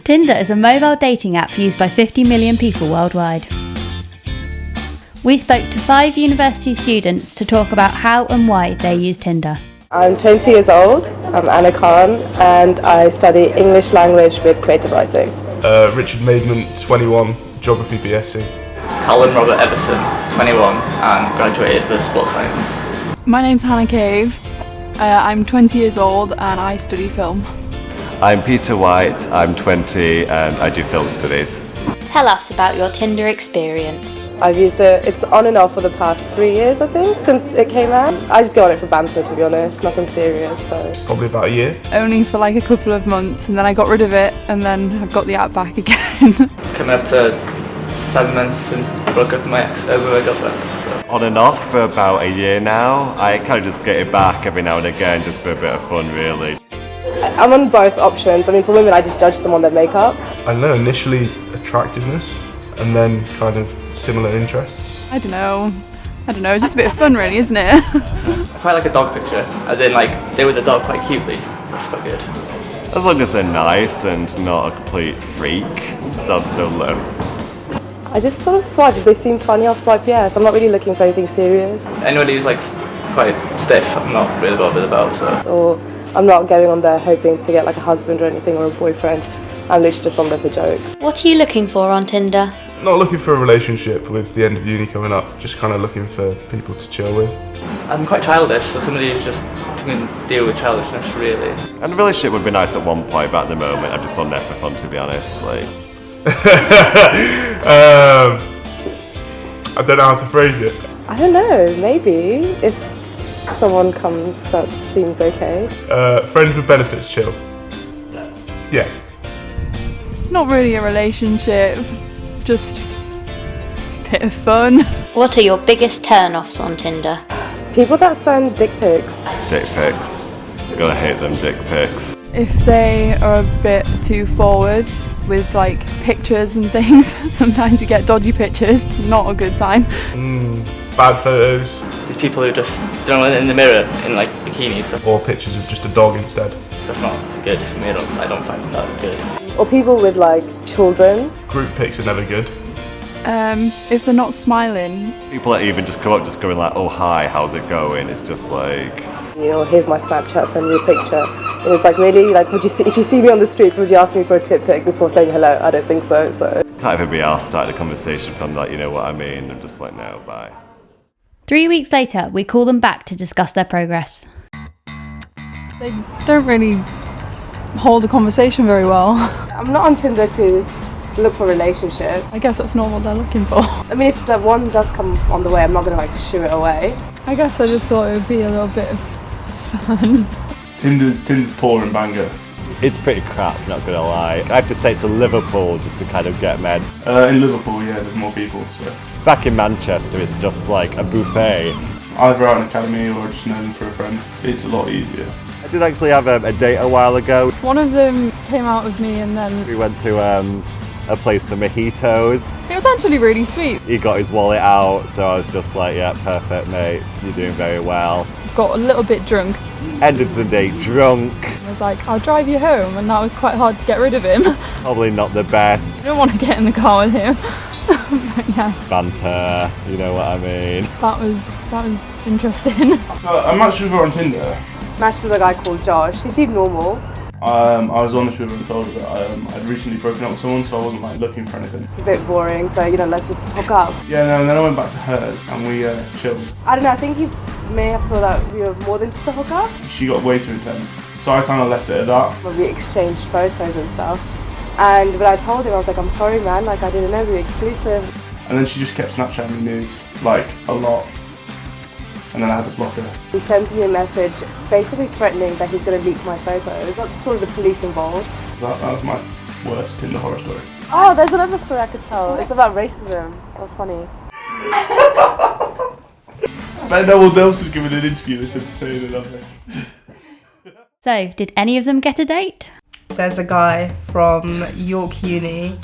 Tinder is a mobile dating app used by 50 million people worldwide. We spoke to 5 university students to talk about how and why they use Tinder. I'm 20 years old, I'm Anna Khan, and I study English language with creative writing. Richard Maidment, 21, Geography BSc. Colin Robert Everson, 21, and graduated with sports science. My name's Hannah Cave, I'm 20 years old and I study film. I'm Peter White, I'm 20 and I do film studies. Tell us about your Tinder experience. I've used it, it's on and off for the past 3 years I think, since it came out. I just go on it for banter to be honest, nothing serious. So. Probably about a year. Only for like a couple of months and then I got rid of it and then I got the app back again. Coming up to 7 months since I broke up with my girlfriend. So. On and off for about a year now. I kind of just get it back every now and again just for a bit of fun really. I'm on both options. I mean for women I just judge them on their makeup. I don't know, initially attractiveness and then kind of similar interests. I don't know, it's just a bit of fun really, isn't it? I quite like a dog picture, as in like they were the dog quite cutely. That's quite good. As long as they're nice and not a complete freak. Sounds so low. I just sort of swipe, if they seem funny I'll swipe yes. I'm not really looking for anything serious. Anybody who's like quite stiff, I'm not really bothered about. So. Or I'm not going on there hoping to get like a husband or anything or a boyfriend. I'm literally just on there for jokes. What are you looking for on Tinder? Not looking for a relationship with the end of uni coming up, just kind of looking for people to chill with. I'm quite childish, so somebody who's just can deal with childishness really. And a relationship would be nice at one point, but at the moment I'm just on there for fun to be honest. Like. I don't know how to phrase it. I don't know, maybe if someone comes that seems okay. Friends with benefits chill. Yeah. Not really a relationship, just a bit of fun. What are your biggest turn-offs on Tinder? People that send dick pics. Dick pics. Gotta hate them dick pics. If they are a bit too forward with like pictures and things, sometimes you get dodgy pictures, not a good sign. Bad photos. These people who just don't in the mirror in like bikinis. Stuff. Or pictures of just a dog instead. That's not good for me. I don't find that good. Or people with like children. Group pics are never good. If they're not smiling. People that even just come up just going like, oh hi, how's it going? It's just like... You know, here's my Snapchat, send me a picture. And it's like, really? Like, would you see, if you see me on the streets, would you ask me for a tit pic before saying hello? I don't think so, so. Can't even be asked to start a conversation from like, you know what I mean? I'm just like, no, bye. 3 weeks later, we call them back to discuss their progress. They don't really hold a conversation very well. I'm not on Tinder to look for a relationship. I guess that's not what they're looking for. I mean, if the one does come on the way, I'm not going to like shoo it away. I guess I just thought it would be a little bit of fun. Tinder's poor in Bangor. It's pretty crap, not gonna lie. I have to say it's Liverpool just to kind of get men. In Liverpool, yeah, there's more people. So. Back in Manchester, it's just like a buffet. Either out in academy or just known for a friend. It's a lot easier. I did actually have a date a while ago. One of them came out with me and then We went to a place for mojitos. it was actually really sweet. He got his wallet out, so I was just like, yeah, perfect mate, you're doing very well. Got a little bit drunk. Ended the day drunk. I was like, I'll drive you home, and that was quite hard to get rid of him. Probably not the best. I don't want to get in the car with him. But yeah, Banter, you know what I mean. that was interesting. I'm not sure if we're on Tinder. Matched with a guy called Josh. He seemed normal. I was honest with her and told her that I'd recently broken up with someone, so I wasn't like looking for anything. It's a bit boring, so you know, let's just hook up. Yeah, no, and then I went back to hers and we chilled. I don't know, I think he may have thought that we were more than just a hookup. She got way too intense, so I kind of left it at that. But we exchanged photos and stuff. And when I told him, I was like, I'm sorry man, like I didn't know we were exclusive. And then she just kept Snapchatting me nudes, like a lot. And then I had to block her. He sends me a message basically threatening that he's going to leak my photos. Got sort of the police involved. That was my worst Tinder horror story. Oh, there's another story I could tell. It's about racism. That was funny. Bet no one else is giving an interview this entertaining, have they? So, did any of them get a date? There's a guy from York Uni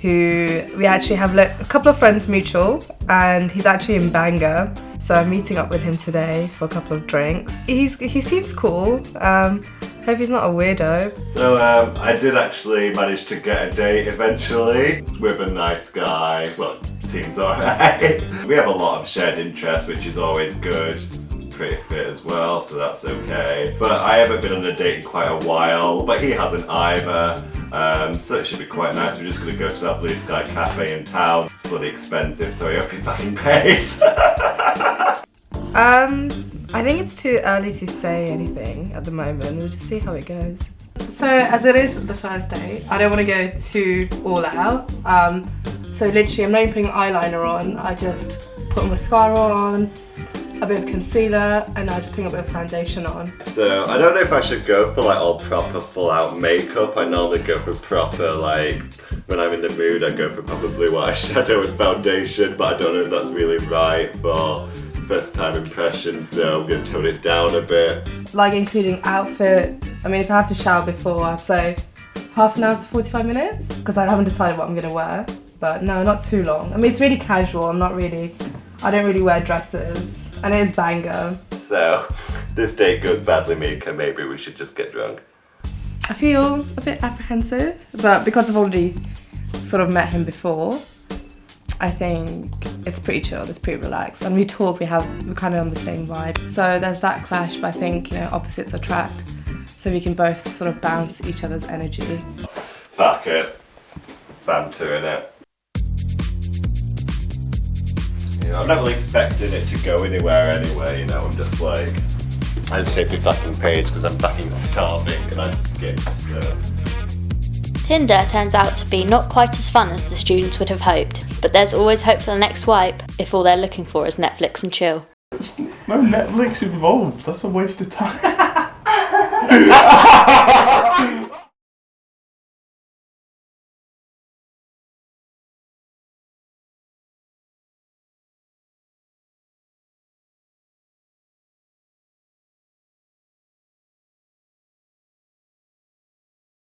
who we actually have a couple of friends mutual, and he's actually in Bangor. So I'm meeting up with him today for a couple of drinks. He seems cool. Hope he's not a weirdo. So I did actually manage to get a date eventually with a nice guy. Well, seems alright. We have a lot of shared interests, which is always good. Pretty fit as well, so that's okay. But I haven't been on a date in quite a while, but he hasn't either. So it should be quite nice. We're just going to go to that Blue Sky Cafe in town. It's bloody expensive, so I hope he fucking pays. I think it's too early to say anything at the moment. We'll just see how it goes. So as it is the first date, I don't want to go too all out. So literally I'm not even putting eyeliner on. I just put mascara on, a bit of concealer, and I just put a bit of foundation on. So I don't know if I should go for like all proper full out makeup. I normally go for proper, like when I'm in the mood I go for proper blue eyeshadow and foundation, but I don't know if that's really right for first time impressions, so I'm going to tone it down a bit. Like including outfit, I mean if I have to shower before, I'd say half an hour to 45 minutes, because I haven't decided what I'm going to wear. But no, not too long. I mean it's really casual, I don't really wear dresses, and it is banger. So, this date goes badly, Mika, maybe we should just get drunk. I feel a bit apprehensive, but because I've already sort of met him before, I think it's pretty chill, it's pretty relaxed, and we're kind of on the same vibe. So there's that clash, but I think, opposites attract, so we can both sort of bounce each other's energy. Fuck it. Banter, innit? I'm not really expecting it to go anywhere anyway, I'm just like, I just hope he fucking pays because I'm fucking starving and I'm skint. So. Tinder turns out to be not quite as fun as the students would have hoped, but there's always hope for the next swipe if all they're looking for is Netflix and chill. There's no Netflix involved, that's a waste of time.